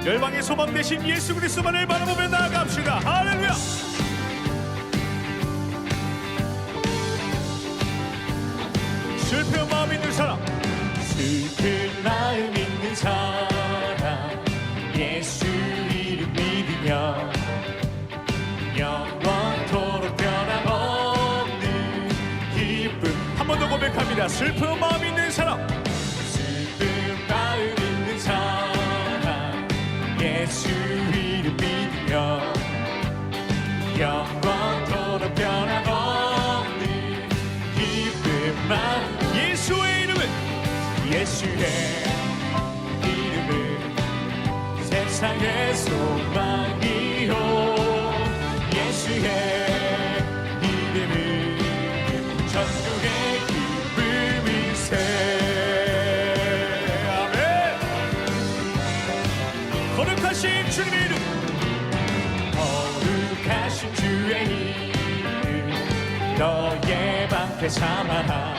열방의 소망 되신 예수 그리스도만을 바라보며 나아갑시다. 할렐루야. 슬픈 마음 있는 사람, 슬픈 마음 있는 사람, 예수 이름 믿으며 영원토록 변함없는 기쁨. 한 번 더 고백합니다. 슬픈 마음 있는 사람, 슬픈 마음 있는 사람, 예수 이름 믿으며 영원토록 변함없는 기쁨만. 예수의 이름은, 예수의 이름은 세상의 소망이요, 예수의 이름은 천국의 기쁨이세. 아멘. 거룩하신 주님의 이름, 거룩하신 주의 이름 너의 방패 삼아라.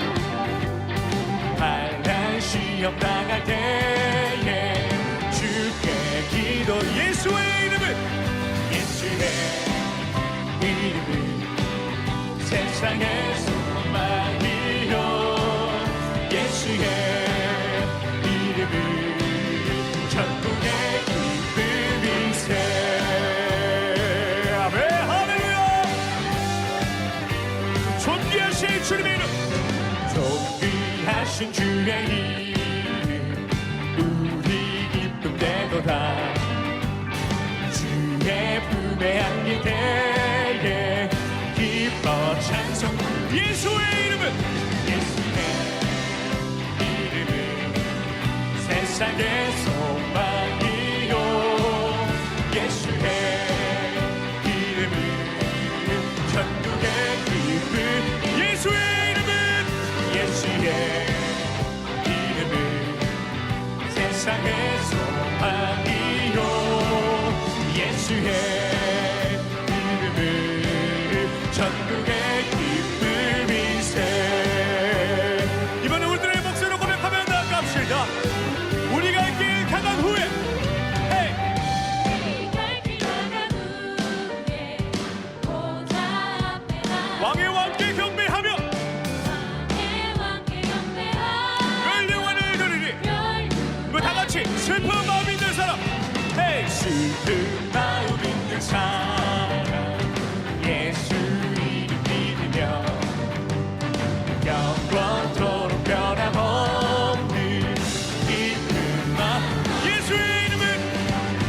환난 시험 당할 때에 주께 기도. 예수의 이름은, 예수의 이름은 세상의 소망이요, 예수의 이름은 천국의 기쁨이세. 아멘. 할렐루야. 존귀하신 주님의 이름, 존귀하신 주의 이름 우리 기쁨 되도다. 주의 품에 안길 때에 기뻐 찬송. 예수의 이름은, 예수의 이름은 세상의 소망이요, 예수의 이름은 천국의 기쁨. 예수의 이름은, 예수의 이름은 세상의 소망이요, 예수의 이름은 천국의 기쁨이세. 이번에 우리들의 목소리로 고백하며 나아갑시다. 우리가 갈 길 강한 후에, 헤이! 왕의 왕께 경배하며 멸령관을 누리리. 이거 다 같이 슬픈 마음 있는 사람, 헤이! 슬픈 마음 있는 사람, 예수 이름 믿으며 영원토록 변함없는 기쁨만. 예수의 이름은,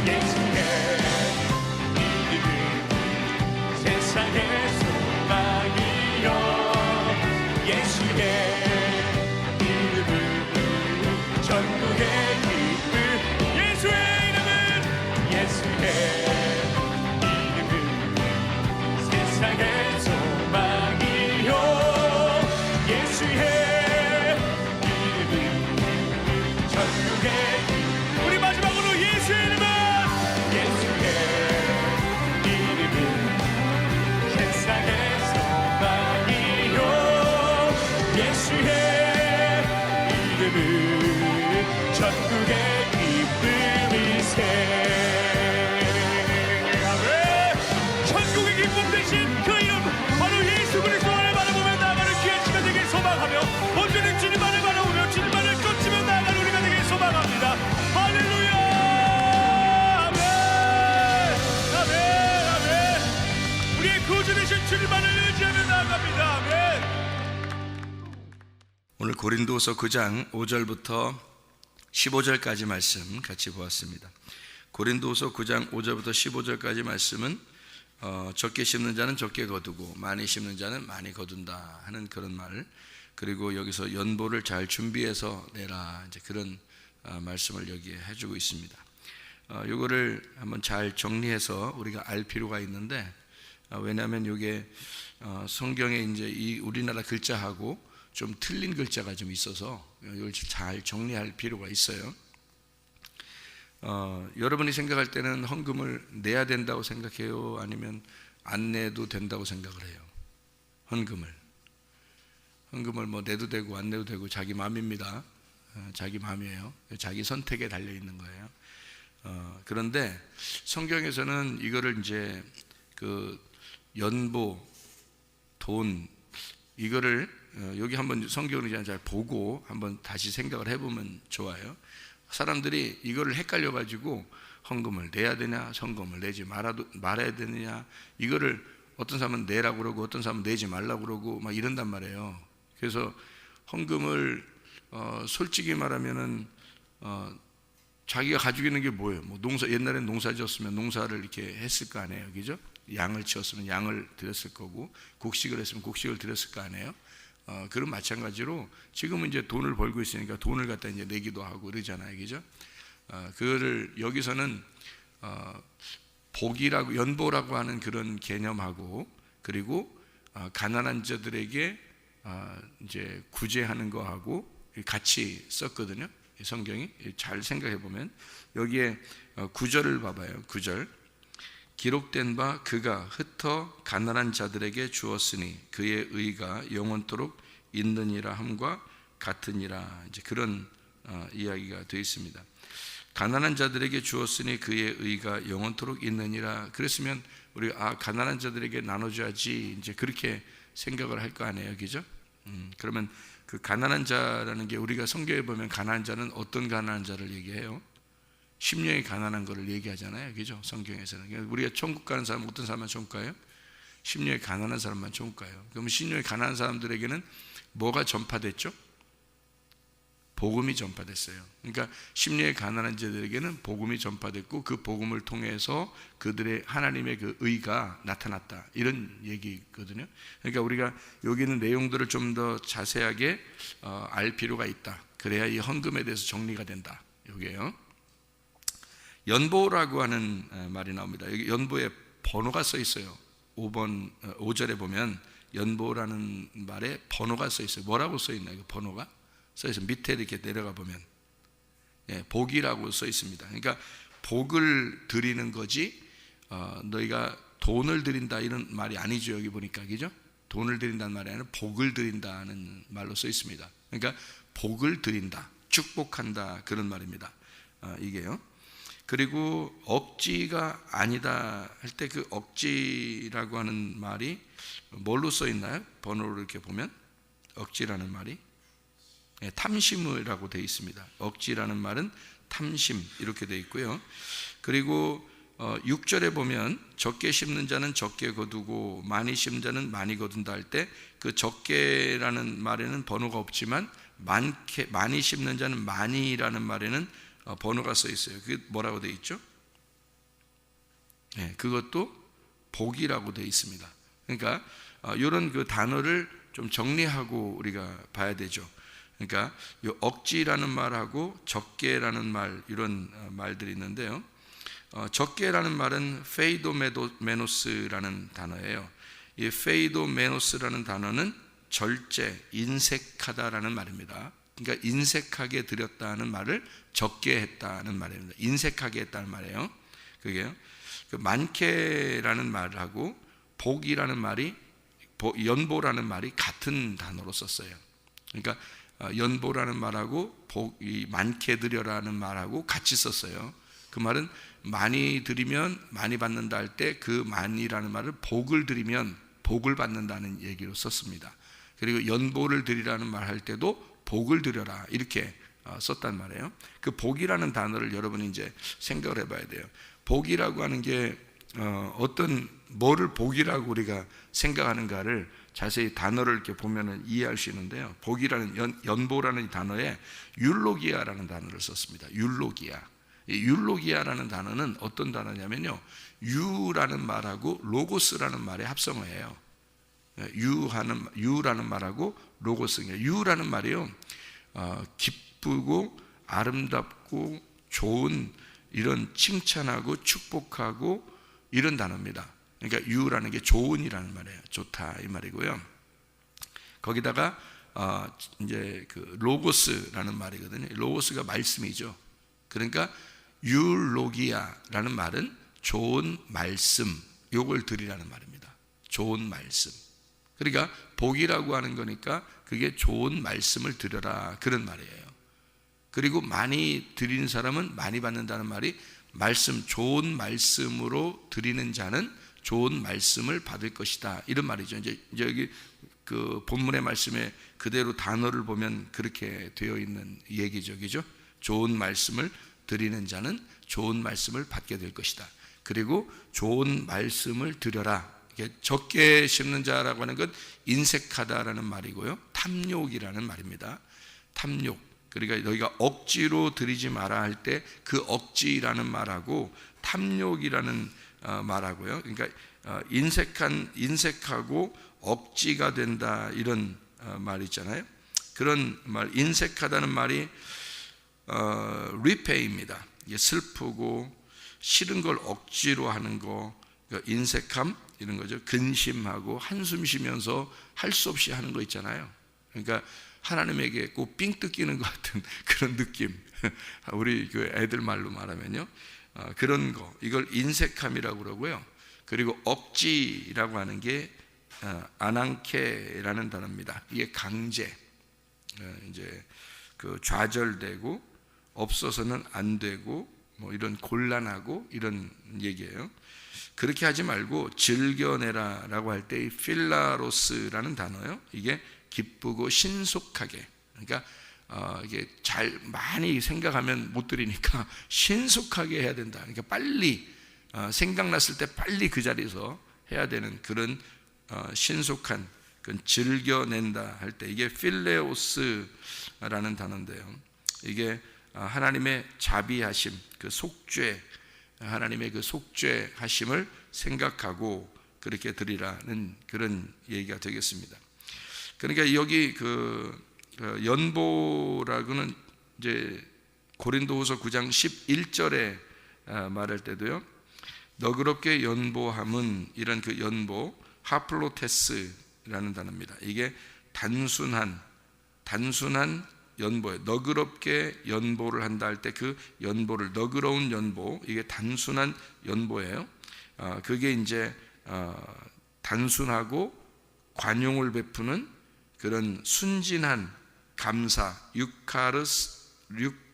예수의 이름은 세상의 소망이요, 예수의 이름은 천국의 기쁨. 예수의 이름은, 예수의 이름은 세상의 소망이요, 예수의 이름은 천국의 기쁨. 우리 마지막으로 예수의 이름은, 예수의 이름은 세상의 소망이요, 예수의 이름은 천국의 기쁨이세. 아멘. 천국의 기쁨 대신 그 이름 바로 예수 그리스도를 바라보며 나아가는 귀한 시간 되길 소망하며 언제든 주님만을 바라보며 주님만을 쫓으며 나아가는 우리가 되길 소망합니다. 할렐루야. 아멘. 아멘. 아멘. 우리의 구주 되신 주님만을 의지하며 나아갑니다. 아멘. 오늘 고린도서 9장 5절부터 15절까지 말씀 같이 보았습니다. 고린도서 9장 5절부터 15절까지 말씀은 적게 심는 자는 적게 거두고 많이 심는 자는 많이 거둔다 하는 그런 말, 그리고 여기서 연보를 잘 준비해서 내라, 이제 그런 말씀을 여기에 해주고 있습니다. 이거를 한번 잘 정리해서 우리가 알 필요가 있는데, 왜냐하면 이게 성경에 이제 이 우리나라 글자하고 좀 틀린 글자가 좀 있어서 이걸 잘 정리할 필요가 있어요. 여러분이 생각할 때는 헌금을 내야 된다고 생각해요? 아니면 안 내도 된다고 생각을 해요? 헌금을 뭐 내도 되고 안 내도 되고 자기 마음입니다. 자기 마음이에요. 자기 선택에 달려 있는 거예요. 그런데 성경에서는 이거를 이제 그 연보, 돈, 이거를 여기 한번 성경을 그냥 잘 보고 한번 다시 생각을 해보면 좋아요. 사람들이 이거를 헷갈려 가지고 헌금을 내야 되냐, 헌금을 내지 말아야 되느냐, 이거를 어떤 사람은 내라고 그러고 어떤 사람은 내지 말라고 그러고 막 이런단 말이에요. 그래서 헌금을 솔직히 말하면은 자기가 가지고 있는 게 뭐예요? 뭐 옛날엔 농사 지었으면 농사를 이렇게 했을 거 아니에요, 그죠? 양을 치었으면 양을 드렸을 거고, 곡식을 했으면 곡식을 드렸을 거 아니에요. 그런 마찬가지로 지금은 이제 돈을 벌고 있으니까 돈을 갖다 이제 내기도 하고 그러잖아요, 그죠? 그거를 여기서는 복이라고, 연보라고 하는 그런 개념하고, 그리고 가난한 자들에게 이제 구제하는 거하고 같이 썼거든요. 성경이 잘 생각해 보면 여기에 9절을 봐봐요. 9절, 기록된 바 그가 흩어 가난한 자들에게 주었으니 그의 의가 영원토록 있느니라 함과 같으니라. 이제 그런 이야기가 되어 있습니다. 가난한 자들에게 주었으니 그의 의가 영원토록 있느니라. 그랬으면 우리 가난한 자들에게 나눠줘야지, 이제 그렇게 생각을 할 거 아니에요, 그죠? 그러면 그 가난한 자라는 게 우리가 성경에 보면 가난한 자는 어떤 가난한 자를 얘기해요? 심령이 가난한 것을 얘기하잖아요, 그죠? 성경에서는. 우리가 천국 가는 사람 어떤 사람만 천국 가요? 심령이 가난한 사람만 천국 가요. 그러면 심령이 가난한 사람들에게는 뭐가 전파됐죠? 복음이 전파됐어요. 그러니까 심령이 가난한 자들에게는 복음이 전파됐고 그 복음을 통해서 그들의 하나님의 그 의가 나타났다, 이런 얘기거든요. 그러니까 우리가 여기 있는 내용들을 좀 더 자세하게 알 필요가 있다. 그래야 이 헌금에 대해서 정리가 된다, 이게요. 연보라고 하는 말이 나옵니다. 여기 연보에 번호가 써 있어요. 5절에 보면 연보라는 말에 번호가 써 있어요. 뭐라고 써 있나요? 번호가 써 있어요. 밑에 이렇게 내려가 보면 복이라고 써 있습니다. 그러니까 복을 드리는 거지 너희가 돈을 드린다 이런 말이 아니죠. 여기 보니까, 그죠? 돈을 드린다는 말이 아니라 복을 드린다는 말로 써 있습니다. 그러니까 복을 드린다, 축복한다, 그런 말입니다. 이게요. 그리고 억지가 아니다 할 때 그 억지라고 하는 말이 뭘로 써 있나요? 번호로 이렇게 보면 억지라는 말이 탐심이라고 되어 있습니다. 억지라는 말은 탐심, 이렇게 되어 있고요. 그리고 6절에 보면 적게 심는 자는 적게 거두고 많이 심는 자는 많이 거둔다 할 때 그 적게라는 말에는 번호가 없지만 많이 심는 자는 많이라는 말에는 번호가 써 있어요. 그게 뭐라고 되어 있죠? 그것도 복이라고 되어 있습니다. 그러니까 이런 그 단어를 좀 정리하고 우리가 봐야 되죠. 그러니까 이 억지라는 말하고 적게라는 말, 이런 말들이 있는데요. 적게라는 말은 페이도메노스라는 단어예요. 이 페이도메노스라는 단어는 절제, 인색하다라는 말입니다. 그러니까 인색하게 드렸다는 말을 적게 했다는 말입니다. 인색하게 했다는 말이에요. 그게요. 그 많게라는 말하고 복이라는 말이, 연보라는 말이 같은 단어로 썼어요. 그러니까 연보라는 말하고 복이 많게 드려라는 말하고 같이 썼어요. 그 말은 많이 드리면 많이 받는다 할 때 그 많이라는 말을 복을 드리면 복을 받는다는 얘기로 썼습니다. 그리고 연보를 드리라는 말 할 때도 복을 드려라, 이렇게 썼단 말이에요. 그 복이라는 단어를 여러분이 이제 생각을 해봐야 돼요. 복이라고 하는 게 어떤 뭐를 복이라고 우리가 생각하는가를 자세히 단어를 이렇게 보면은 이해할 수 있는데요. 복이라는 연보라는 단어에 율로기아라는 단어를 썼습니다. 율로기아. 이 율로기아라는 단어는 어떤 단어냐면요, 유라는 말하고 로고스라는 말의 합성어예요. 유라는 말하고 로고스가, 유라는 말이요, 기쁘고 아름답고 좋은, 이런 칭찬하고 축복하고 이런 단어입니다. 그러니까 유라는 게 좋은이라는 말이에요. 좋다, 이 말이고요. 거기다가 이제 그 로고스라는 말이거든요. 로고스가 말씀이죠. 그러니까 율로기아라는 말은 좋은 말씀, 요걸 드리라는 말입니다. 좋은 말씀. 그러니까 복이라고 하는 거니까 그게 좋은 말씀을 드려라, 그런 말이에요. 그리고 많이 드리는 사람은 많이 받는다는 말이 말씀, 좋은 말씀으로 드리는 자는 좋은 말씀을 받을 것이다, 이런 말이죠. 이제 여기 그 본문의 말씀에 그대로 단어를 보면 그렇게 되어 있는 얘기죠, 그죠? 좋은 말씀을 드리는 자는 좋은 말씀을 받게 될 것이다. 그리고 좋은 말씀을 드려라. 이게 적게 심는 자라고 하는 건 인색하다라는 말이고요, 탐욕이라는 말입니다. 탐욕. 그러니까 너희가 억지로 드리지 마라 할 때 그 억지라는 말하고 탐욕이라는 말하고요. 그러니까 인색하고 억지가 된다, 이런 말 있잖아요. 그런 말, 인색하다는 말이 repay입니다. 이게 슬프고 싫은 걸 억지로 하는 거, 그러니까 인색함 이런 거죠. 근심하고 한숨 쉬면서 할 수 없이 하는 거 있잖아요. 그러니까 하나님에게 꼭 삥 뜯기는 것 같은 그런 느낌. 우리 그 애들 말로 말하면요, 그런 거, 이걸 인색함이라고 그러고요. 그리고 억지라고 하는 게 아난케라는 단어입니다. 이게 강제, 이제 그 좌절되고 없어서는 안 되고 뭐 이런 곤란하고 이런 얘기예요. 그렇게 하지 말고 즐겨내라라고 할 때 이 필라로스라는 단어요. 이게 기쁘고 신속하게, 그러니까 이게 잘 많이 생각하면 못 드리니까 신속하게 해야 된다. 그러니까 빨리 생각났을 때 빨리 그 자리에서 해야 되는 그런 신속한, 그 즐겨낸다 할 때 이게 필레오스라는 단어인데요. 이게 하나님의 자비하심, 그 속죄, 하나님의 그 속죄하심을 생각하고 그렇게 드리라는 그런 얘기가 되겠습니다. 그러니까 여기 그 연보라고는 이제 고린도후서 9장 11절에 말할 때도요, 너그럽게 연보함은, 이런 그 연보, 하플로테스라는 단어입니다. 이게 단순한 연보예요. 너그럽게 연보를 한다 할 때 그 연보를, 너그러운 연보, 이게 단순한 연보예요. 그게 이제 단순하고 관용을 베푸는 그런 순진한 감사,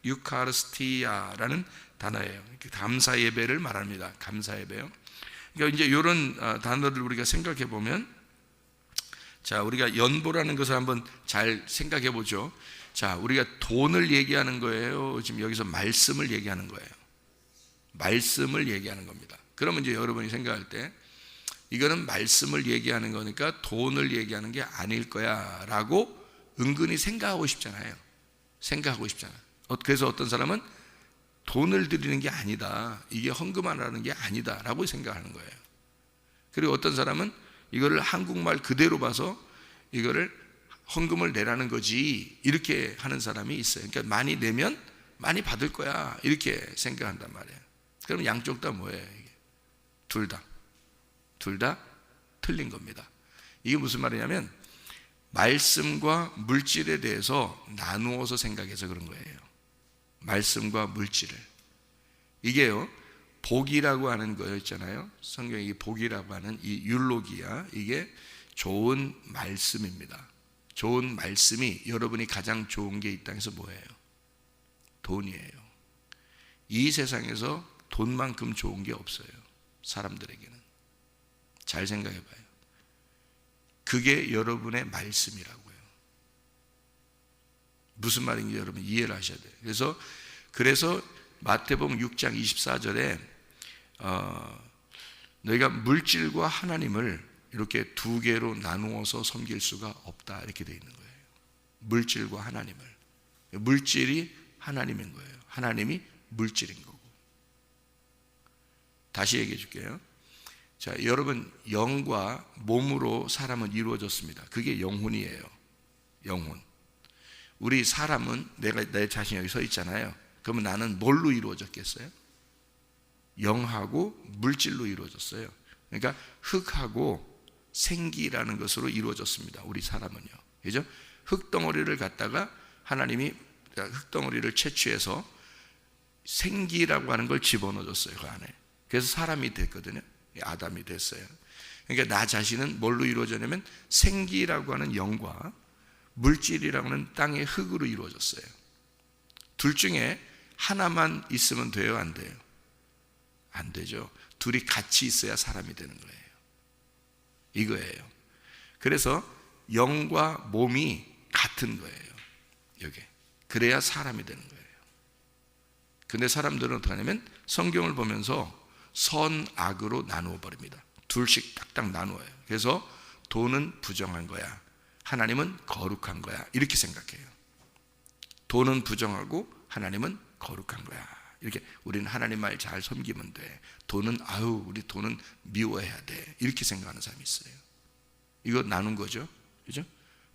유카르스티아라는 단어예요. 감사 예배를 말합니다. 감사 예배요. 그러니까 이제 이런 단어를 우리가 생각해 보면, 자, 우리가 연보라는 것을 한번 잘 생각해 보죠. 자, 우리가 돈을 얘기하는 거예요, 지금 여기서 말씀을 얘기하는 거예요? 말씀을 얘기하는 겁니다. 그러면 이제 여러분이 생각할 때 이거는 말씀을 얘기하는 거니까 돈을 얘기하는 게 아닐 거야 라고 은근히 생각하고 싶잖아요. 그래서 어떤 사람은 돈을 드리는 게 아니다, 이게 헌금하라는 게 아니다 라고 생각하는 거예요. 그리고 어떤 사람은 이거를 한국말 그대로 봐서 이거를 헌금을 내라는 거지, 이렇게 하는 사람이 있어요. 그러니까 많이 내면 많이 받을 거야, 이렇게 생각한단 말이에요. 그럼 양쪽 다 뭐예요? 이게 둘 다 틀린 겁니다. 이게 무슨 말이냐면 말씀과 물질에 대해서 나누어서 생각해서 그런 거예요. 말씀과 물질을, 이게요, 복이라고 하는 거 있잖아요. 성경에 이 복이라고 하는 이 율로기야, 이게 좋은 말씀입니다. 좋은 말씀이, 여러분이 가장 좋은 게 이 땅에서 뭐예요? 돈이에요. 이 세상에서 돈만큼 좋은 게 없어요, 사람들에게는. 잘 생각해 봐요. 그게 여러분의 말씀이라고요. 무슨 말인지 여러분 이해를 하셔야 돼요. 그래서 마태복음 6장 24절에 너희가 물질과 하나님을 이렇게 두 개로 나누어서 섬길 수가 없다, 이렇게 되어 있는 거예요. 물질과 하나님을. 물질이 하나님인 거예요. 하나님이 물질인 거고. 다시 얘기해 줄게요. 자, 여러분, 영과 몸으로 사람은 이루어졌습니다. 그게 영혼이에요. 영혼. 우리 사람은, 내 자신이 여기 서 있잖아요. 그러면 나는 뭘로 이루어졌겠어요? 영하고 물질로 이루어졌어요. 그러니까 흙하고 생기라는 것으로 이루어졌습니다, 우리 사람은요. 그죠? 흙덩어리를 갖다가 하나님이 흙덩어리를 채취해서 생기라고 하는 걸 집어넣어줬어요, 그 안에. 그래서 사람이 됐거든요. 아담이 됐어요. 그러니까 나 자신은 뭘로 이루어졌냐면 생기라고 하는 영과 물질이라고 하는 땅의 흙으로 이루어졌어요. 둘 중에 하나만 있으면 돼요, 안 돼요? 안 되죠. 둘이 같이 있어야 사람이 되는 거예요. 이거예요. 그래서 영과 몸이 같은 거예요. 여기. 그래야 사람이 되는 거예요. 근데 사람들은 어떻게 하냐면 성경을 보면서 선악으로 나누어 버립니다. 둘씩 딱딱 나누어요. 그래서 돈은 부정한 거야, 하나님은 거룩한 거야, 이렇게 생각해요. 돈은 부정하고 하나님은 거룩한 거야. 이렇게 우리는 하나님 말 잘 섬기면 돼. 돈은 우리 돈은 미워해야 돼. 이렇게 생각하는 사람이 있어요. 이거 나눈 거죠. 그죠?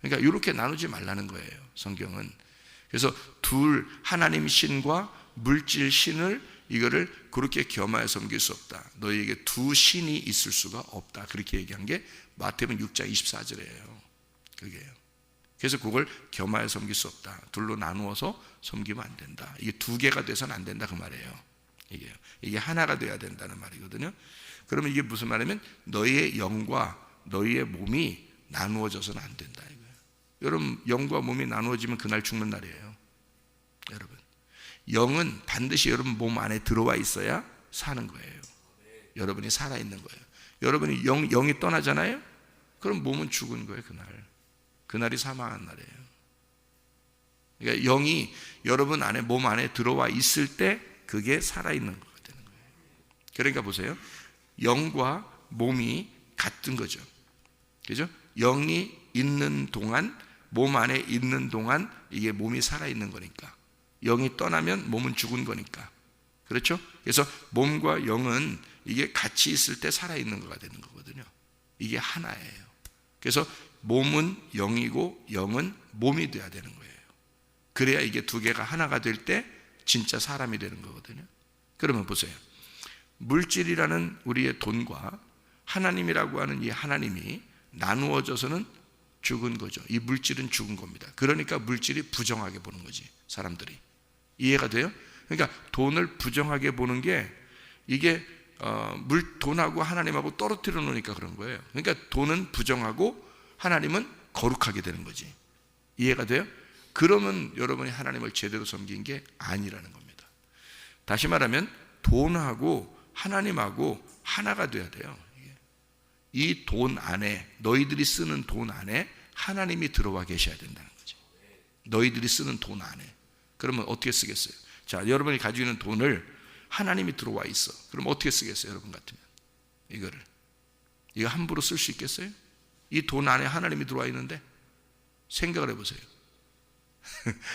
그러니까 이렇게 나누지 말라는 거예요, 성경은. 그래서 하나님 신과 물질 신을 이거를 그렇게 겸하여 섬길 수 없다. 너희에게 두 신이 있을 수가 없다. 그렇게 얘기한 게 마태복음 6장 24절이에요. 그게요. 그래서 그걸 겸하여 섬길 수 없다. 둘로 나누어서 섬기면 안 된다. 이게 두 개가 돼서는 안 된다 그 말이에요. 이게 하나가 돼야 된다는 말이거든요. 그러면 이게 무슨 말이냐면 너희의 영과 너희의 몸이 나누어져서는 안 된다 이거예요. 여러분, 영과 몸이 나누어지면 그날 죽는 날이에요. 여러분, 영은 반드시 여러분 몸 안에 들어와 있어야 사는 거예요. 여러분이 살아있는 거예요. 여러분이 영이 떠나잖아요. 그럼 몸은 죽은 거예요. 그날이 사망한 날이에요. 그러니까 영이 여러분 안에 몸 안에 들어와 있을 때 그게 살아있는 거가 되는 거예요. 그러니까 보세요, 영과 몸이 같은 거죠. 그죠? 영이 있는 동안, 몸 안에 있는 동안 이게 몸이 살아있는 거니까. 영이 떠나면 몸은 죽은 거니까. 그렇죠? 그래서 몸과 영은 이게 같이 있을 때 살아있는 거가 되는 거거든요. 이게 하나예요. 그래서 몸은 영이고 영은 몸이 돼야 되는 거예요. 그래야 이게 두 개가 하나가 될 때 진짜 사람이 되는 거거든요. 그러면 보세요, 물질이라는 우리의 돈과 하나님이라고 하는 이 하나님이 나누어져서는 죽은 거죠. 이 물질은 죽은 겁니다. 그러니까 물질이 부정하게 보는 거지, 사람들이. 이해가 돼요? 그러니까 돈을 부정하게 보는 게 이게 돈하고 하나님하고 떨어뜨려 놓으니까 그런 거예요. 그러니까 돈은 부정하고 하나님은 거룩하게 되는 거지. 이해가 돼요? 그러면 여러분이 하나님을 제대로 섬긴 게 아니라는 겁니다. 다시 말하면 돈하고 하나님하고 하나가 돼야 돼요. 이 돈 안에, 너희들이 쓰는 돈 안에 하나님이 들어와 계셔야 된다는 거지. 너희들이 쓰는 돈 안에. 그러면 어떻게 쓰겠어요? 자, 여러분이 가지고 있는 돈을 하나님이 들어와 있어. 그럼 어떻게 쓰겠어요? 여러분 같으면 이거 함부로 쓸 수 있겠어요? 이 돈 안에 하나님이 들어와 있는데 생각을 해보세요.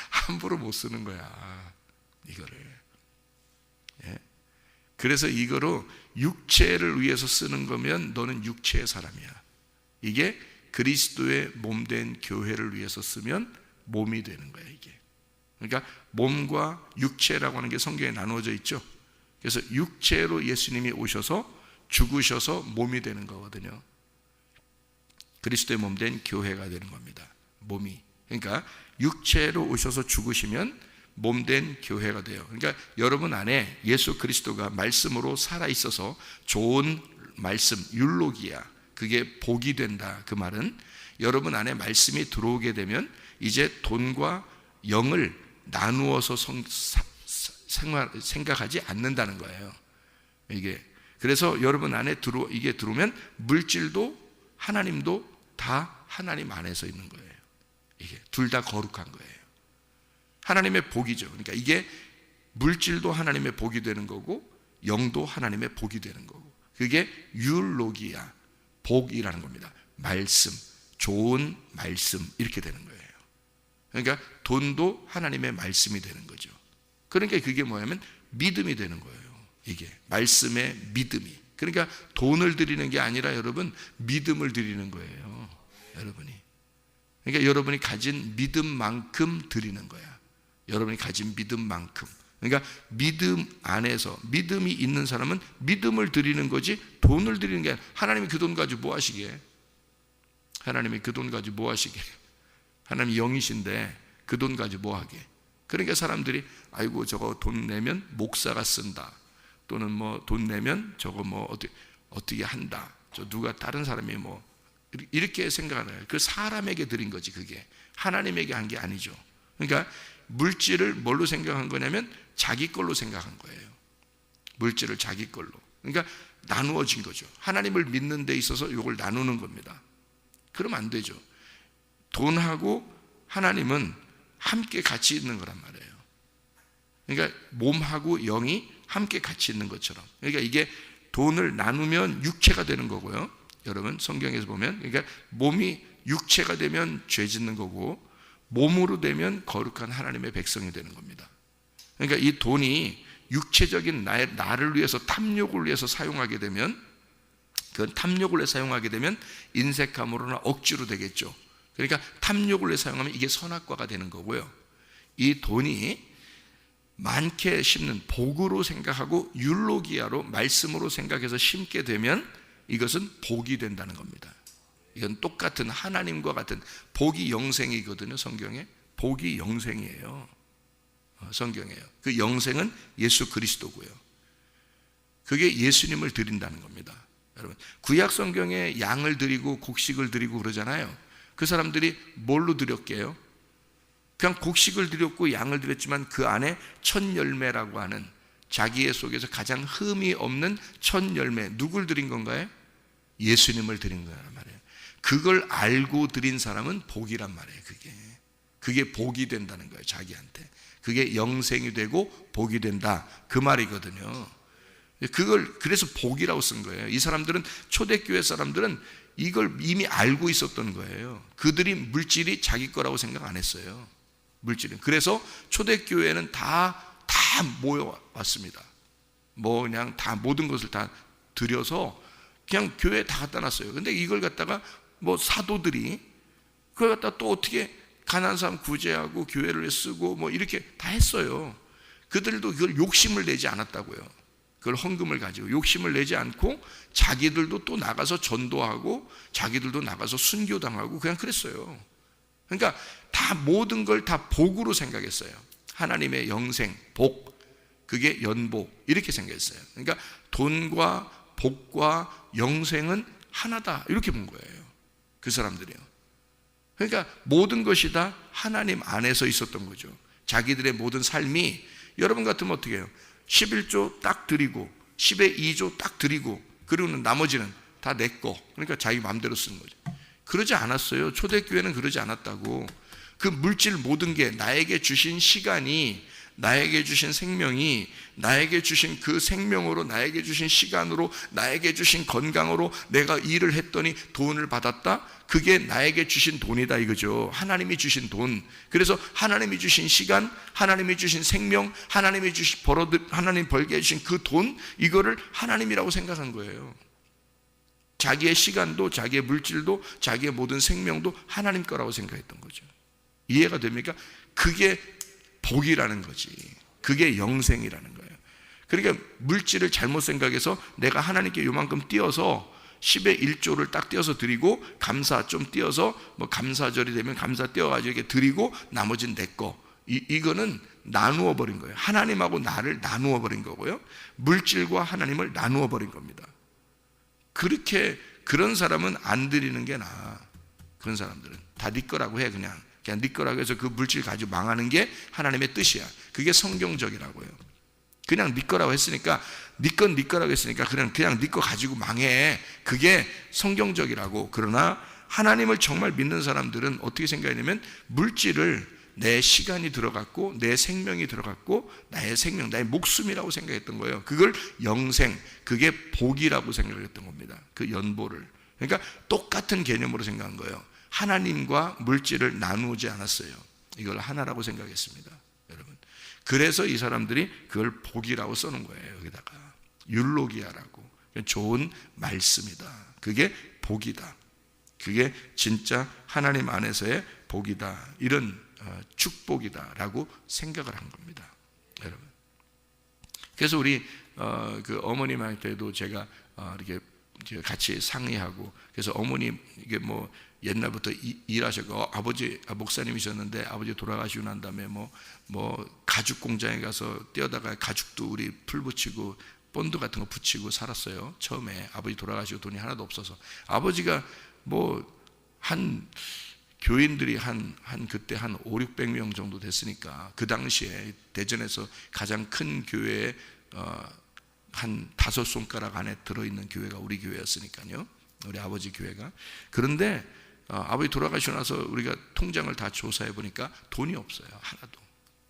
함부로 못 쓰는 거야, 이거를. 예? 그래서 이거로 육체를 위해서 쓰는 거면 너는 육체의 사람이야. 이게 그리스도의 몸된 교회를 위해서 쓰면 몸이 되는 거야, 이게. 그러니까 몸과 육체라고 하는 게 성경에 나누어져 있죠. 그래서 육체로 예수님이 오셔서 죽으셔서 몸이 되는 거거든요. 그리스도의 몸된 교회가 되는 겁니다, 몸이. 그러니까 육체로 오셔서 죽으시면 몸된 교회가 돼요. 그러니까 여러분 안에 예수 그리스도가 말씀으로 살아있어서 좋은 말씀, 율로기야, 그게 복이 된다. 그 말은 여러분 안에 말씀이 들어오게 되면 이제 돈과 영을 나누어서 생각하지 않는다는 거예요, 이게. 그래서 여러분 안에 이게 들어오면 물질도 하나님도 다 하나님 안에서 있는 거예요. 이게 둘 다 거룩한 거예요. 하나님의 복이죠. 그러니까 이게 물질도 하나님의 복이 되는 거고 영도 하나님의 복이 되는 거고, 그게 율로기야, 복이라는 겁니다. 말씀, 좋은 말씀, 이렇게 되는 거예요. 그러니까 돈도 하나님의 말씀이 되는 거죠. 그러니까 그게 뭐냐면 믿음이 되는 거예요. 이게 말씀의 믿음이. 그러니까 돈을 드리는 게 아니라 여러분 믿음을 드리는 거예요, 여러분이. 그러니까 여러분이 가진 믿음만큼 드리는 거야. 여러분이 가진 믿음만큼. 그러니까 믿음 안에서, 믿음이 있는 사람은 믿음을 드리는 거지 돈을 드리는 게 아니라. 하나님이 그 돈 가지고 뭐 하시게? 하나님이 그 돈 가지고 뭐 하시게? 하나님이 영이신데 그 돈 가지고 뭐 하게? 그러니까 사람들이 아이고 저거 돈 내면 목사가 쓴다, 또는 뭐 돈 내면 저거 뭐 어떻게 한다, 저 누가 다른 사람이 뭐 이렇게 생각하는 거예요. 그 사람에게 드린 거지, 그게 하나님에게 한 게 아니죠. 그러니까 물질을 뭘로 생각한 거냐면 자기 걸로 생각한 거예요. 물질을 자기 걸로. 그러니까 나누어진 거죠. 하나님을 믿는 데 있어서 이걸 나누는 겁니다. 그러면 안 되죠. 돈하고 하나님은 함께 같이 있는 거란 말이에요. 그러니까 몸하고 영이 함께 같이 있는 것처럼. 그러니까 이게 돈을 나누면 육체가 되는 거고요. 여러분 성경에서 보면, 그러니까 몸이 육체가 되면 죄 짓는 거고, 몸으로 되면 거룩한 하나님의 백성이 되는 겁니다. 그러니까 이 돈이 육체적인 나를 위해서, 탐욕을 위해서 사용하게 되면, 그건 탐욕을 위해 사용하게 되면 인색함으로나 억지로 되겠죠. 그러니까 탐욕을 위해 사용하면 이게 선악과가 되는 거고요. 이 돈이 많게 심는 복으로 생각하고 율로기아로, 말씀으로 생각해서 심게 되면 이것은 복이 된다는 겁니다. 이건 똑같은 하나님과 같은 복이 영생이거든요. 성경에 복이 영생이에요. 성경에요. 그 영생은 예수 그리스도고요. 그게 예수님을 드린다는 겁니다. 여러분 구약 성경에 양을 드리고 곡식을 드리고 그러잖아요. 그 사람들이 뭘로 드렸게요? 그냥 곡식을 드렸고 양을 드렸지만 그 안에 첫 열매라고 하는, 자기의 속에서 가장 흠이 없는 첫 열매, 누굴 드린 건가요? 예수님을 드린 거란 말이에요. 그걸 알고 드린 사람은 복이란 말이에요. 그게 복이 된다는 거예요. 자기한테 그게 영생이 되고 복이 된다, 그 말이거든요. 그걸 그래서 복이라고 쓴 거예요. 이 사람들은, 초대교회 사람들은 이걸 이미 알고 있었던 거예요. 그들이 물질이 자기 거라고 생각 안 했어요. 물질은. 그래서 초대교회는 다 모여왔습니다. 뭐 그냥 다 모든 것을 다 들여서 그냥 교회에 다 갖다 놨어요. 근데 이걸 갖다가 뭐 사도들이 그걸 갖다 또 어떻게 가난한 사람 구제하고 교회를 쓰고 뭐 이렇게 다 했어요. 그들도 그걸 욕심을 내지 않았다고요. 그걸 헌금을 가지고 욕심을 내지 않고 자기들도 또 나가서 전도하고 자기들도 나가서 순교당하고 그냥 그랬어요. 그러니까 다 모든 걸 다 복으로 생각했어요. 하나님의 영생, 복, 그게 연복, 이렇게 생각했어요. 그러니까 돈과 복과 영생은 하나다, 이렇게 본 거예요. 그 사람들이요. 그러니까 모든 것이 다 하나님 안에서 있었던 거죠. 자기들의 모든 삶이, 여러분 같으면 어떻게 해요? 11조 딱 드리고 10의 2조 딱 드리고 그리고는 나머지는 다 내 거, 그러니까 자기 마음대로 쓰는 거죠. 그러지 않았어요. 초대교회는 그러지 않았다고. 그 물질 모든 게, 나에게 주신 시간이, 나에게 주신 생명이, 나에게 주신 그 생명으로, 나에게 주신 시간으로, 나에게 주신 건강으로 내가 일을 했더니 돈을 받았다? 그게 나에게 주신 돈이다 이거죠. 하나님이 주신 돈. 그래서 하나님이 주신 시간, 하나님이 주신 생명, 하나님이 주신 하나님 벌게 해주신 그 돈, 이거를 하나님이라고 생각한 거예요. 자기의 시간도, 자기의 물질도, 자기의 모든 생명도 하나님 거라고 생각했던 거죠. 이해가 됩니까? 그게 복이라는 거지. 그게 영생이라는 거예요. 그러니까 물질을 잘못 생각해서 내가 하나님께 요만큼 띄어서 10의 1조를 딱 띄어서 드리고, 감사 좀 띄어서 뭐 감사절이 되면 감사 띄어가지고 이렇게 드리고 나머지는 내 거, 이거는 나누어 버린 거예요. 하나님하고 나를 나누어 버린 거고요. 물질과 하나님을 나누어 버린 겁니다. 그렇게, 그런 사람은 안 드리는 게 나아. 그런 사람들은 다 네 거라고 해. 그냥 네 거라고 해서 그 물질 가지고 망하는 게 하나님의 뜻이야. 그게 성경적이라고요. 그냥 네 거라고 했으니까, 네 건 네 거라고 했으니까 그냥 네 거 가지고 망해. 그게 성경적이라고. 그러나 하나님을 정말 믿는 사람들은 어떻게 생각하냐면, 물질을 내 시간이 들어갔고 내 생명이 들어갔고 나의 생명, 나의 목숨이라고 생각했던 거예요. 그걸 영생, 그게 복이라고 생각했던 겁니다. 그 연보를. 그러니까 똑같은 개념으로 생각한 거예요. 하나님과 물질을 나누지 않았어요. 이걸 하나라고 생각했습니다, 여러분. 그래서 이 사람들이 그걸 복이라고 써놓은 거예요. 여기다가 율로기아라고. 좋은 말씀이다, 그게 복이다, 그게 진짜 하나님 안에서의 복이다, 이런 축복이다라고 생각을 한 겁니다, 여러분. 그래서 우리 그 어머님한테도 제가 이렇게 같이 상의하고, 그래서 어머님 이게 뭐 옛날부터 일하셨고, 아버지 목사님이셨는데 아버지 돌아가시고 난 다음에 뭐 가죽 공장에 가서 뛰어다가 가죽도 우리 풀 붙이고 본드 같은 거 붙이고 살았어요. 처음에 아버지 돌아가시고 돈이 하나도 없어서. 아버지가 뭐 한 교인들이 한 그때 한 500~600명 정도 됐으니까, 그 당시에 대전에서 가장 큰 교회에 한 5손가락 안에 들어있는 교회가 우리 교회였으니까요. 우리 아버지 교회가. 그런데 아버지 돌아가시고 나서 우리가 통장을 다 조사해 보니까 돈이 없어요. 하나도.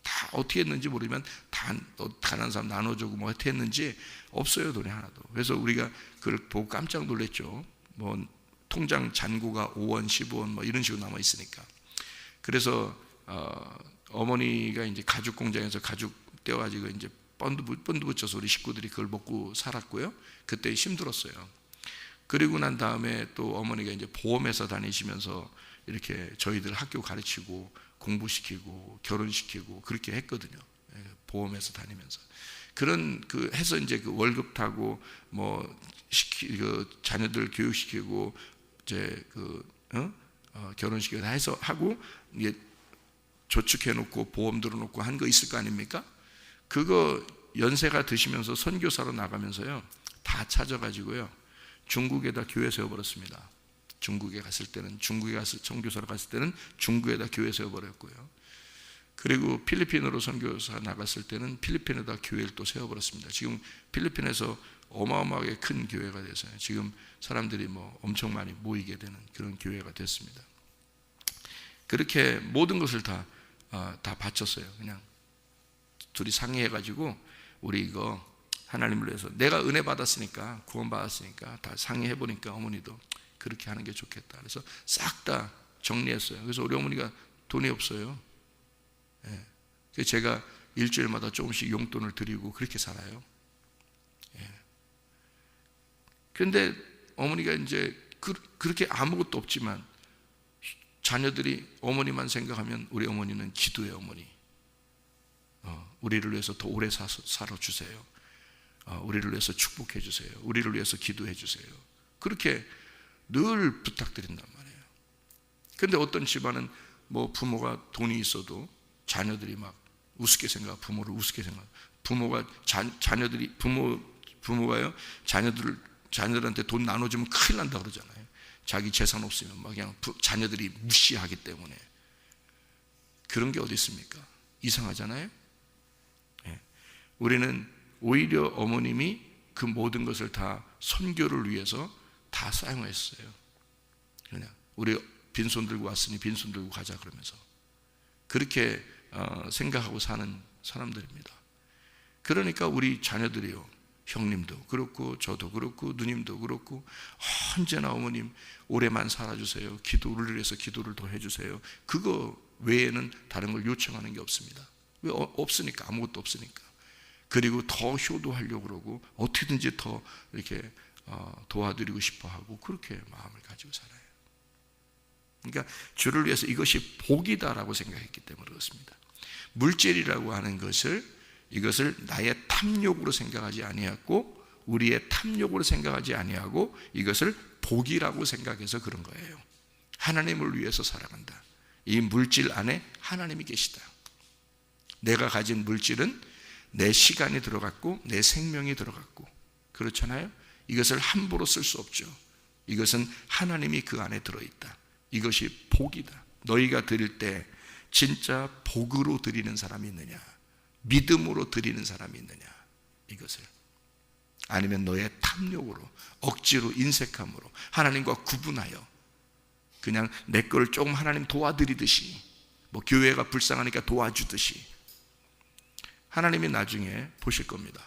다 어떻게 했는지 모르지만 다 가난한 사람 나눠주고 뭐 어떻게 했는지 없어요. 돈이 하나도. 그래서 우리가 그걸 보고 깜짝 놀랐죠. 뭐 통장 잔고가 5원, 15원 뭐 이런 식으로 남아 있으니까. 그래서 어머니가 이제 가죽 공장에서 가죽 떼어가지고 이제 본드 붙여서 우리 식구들이 그걸 먹고 살았고요. 그때 힘들었어요. 그리고 난 다음에 또 어머니가 이제 보험회사 다니시면서 이렇게 저희들 학교 가르치고 공부시키고 결혼시키고 그렇게 했거든요. 보험회사 다니면서. 그런 그 해서 이제 그 월급 타고 뭐 그 자녀들 교육시키고 이제 결혼시키고 다 해서 하고 이게 저축해 놓고 보험 들어 놓고 한 거 있을 거 아닙니까? 그거 연세가 드시면서 선교사로 나가면서요 다 찾아가지고요 중국에다 교회 세워버렸습니다. 중국에 갔을 때는 선교사로 갔을 때는 중국에다 교회 세워버렸고요. 그리고 필리핀으로 선교사 나갔을 때는 필리핀에다 교회를 또 세워버렸습니다. 지금 필리핀에서 어마어마하게 큰 교회가 돼서요. 지금 사람들이 뭐 엄청 많이 모이게 되는 그런 교회가 됐습니다. 그렇게 모든 것을 다 바쳤어요. 그냥 둘이 상의해가지고 우리 이거 하나님을 위해서 내가 은혜 받았으니까 구원 받았으니까 다 상의해보니까 어머니도 그렇게 하는 게 좋겠다. 그래서 싹 다 정리했어요. 그래서 우리 어머니가 돈이 없어요. 예. 그래서 제가 일주일마다 조금씩 용돈을 드리고 그렇게 살아요. 예. 그런데 어머니가 이제 그렇게 아무것도 없지만 자녀들이 어머니만 생각하면 우리 어머니는 기도의 어머니. 우리를 위해서 더 오래 살아주세요. 우리를 위해서 축복해 주세요. 우리를 위해서 기도해 주세요. 그렇게 늘 부탁드린단 말이에요. 그런데 어떤 집안은 뭐 부모가 돈이 있어도 자녀들이 막 우습게 생각, 부모를 우습게 생각. 부모가 부모가요 자녀들한테 돈 나눠주면 큰일 난다 그러잖아요. 자기 재산 없으면 막 그냥 자녀들이 무시하기 때문에. 그런 게 어디 있습니까? 이상하잖아요. 예. 우리는 오히려 어머님이 그 모든 것을 다 선교를 위해서 다 사용했어요. 그냥 우리 빈손 들고 왔으니 빈손 들고 가자 그러면서 그렇게 생각하고 사는 사람들입니다. 그러니까 우리 자녀들이요, 형님도 그렇고 저도 그렇고 누님도 그렇고 언제나 어머님 오래만 살아주세요. 우리를 위해서 기도를 더 해주세요. 그거 외에는 다른 걸 요청하는 게 없습니다. 왜? 없으니까. 아무것도 없으니까. 그리고 더 효도하려고 그러고 어떻게든지 더 이렇게 도와드리고 싶어하고 그렇게 마음을 가지고 살아요. 그러니까 주를 위해서 이것이 복이다라고 생각했기 때문에 그렇습니다. 물질이라고 하는 이것을 나의 탐욕으로 생각하지 아니하고 우리의 탐욕으로 생각하지 아니하고 이것을 복이라고 생각해서 그런 거예요. 하나님을 위해서 살아간다. 이 물질 안에 하나님이 계시다. 내가 가진 물질은 내 시간이 들어갔고 내 생명이 들어갔고 그렇잖아요. 이것을 함부로 쓸 수 없죠. 이것은 하나님이 그 안에 들어있다. 이것이 복이다. 너희가 드릴 때 진짜 복으로 드리는 사람이 있느냐, 믿음으로 드리는 사람이 있느냐, 이것을. 아니면 너의 탐욕으로 억지로 인색함으로 하나님과 구분하여 그냥 내 거를 조금 하나님 도와드리듯이 뭐 교회가 불쌍하니까 도와주듯이. 하나님이 나중에 보실 겁니다.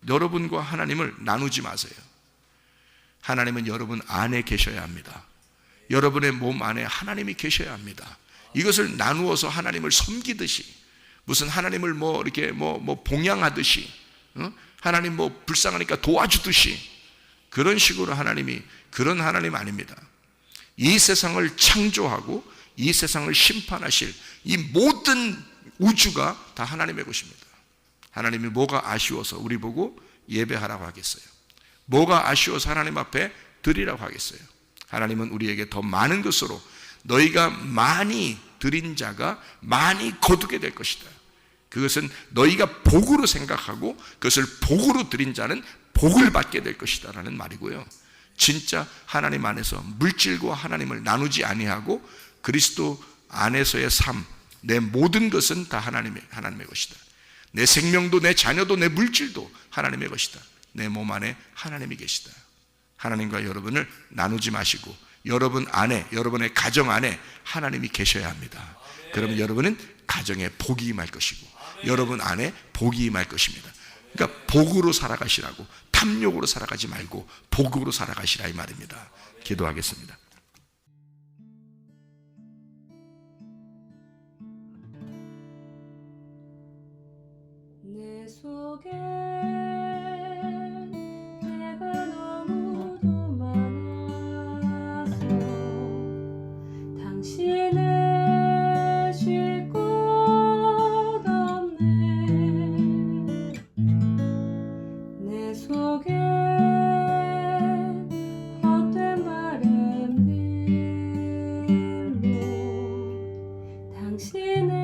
여러분과 하나님을 나누지 마세요. 하나님은 여러분 안에 계셔야 합니다. 여러분의 몸 안에 하나님이 계셔야 합니다. 이것을 나누어서 하나님을 섬기듯이, 무슨 하나님을 뭐 이렇게 뭐 봉양하듯이, 하나님 뭐 불쌍하니까 도와주듯이, 그런 식으로 그런 하나님 아닙니다. 이 세상을 창조하고 이 세상을 심판하실 이 모든 우주가 다 하나님의 것입니다. 하나님이 뭐가 아쉬워서 우리 보고 예배하라고 하겠어요? 뭐가 아쉬워서 하나님 앞에 드리라고 하겠어요? 하나님은 우리에게 더 많은 것으로 너희가 많이 드린 자가 많이 거두게 될 것이다. 그것은 너희가 복으로 생각하고 그것을 복으로 드린 자는 복을 받게 될 것이다 라는 말이고요. 진짜 하나님 안에서 물질과 하나님을 나누지 아니하고 그리스도 안에서의 삶, 내 모든 것은 다 하나님의 것이다. 내 생명도 내 자녀도 내 물질도 하나님의 것이다. 내 몸 안에 하나님이 계시다. 하나님과 여러분을 나누지 마시고 여러분 안에, 여러분의 가정 안에 하나님이 계셔야 합니다. 그러면 여러분은 가정에 복이 임할 것이고 여러분 안에 복이 임할 것입니다. 그러니까 복으로 살아가시라고, 탐욕으로 살아가지 말고 복으로 살아가시라 이 말입니다. 기도하겠습니다. 내 속에 내가 너무도 많아서 당신을 쉴 곳 없네. 내 속에 헛된 바램들로 당신을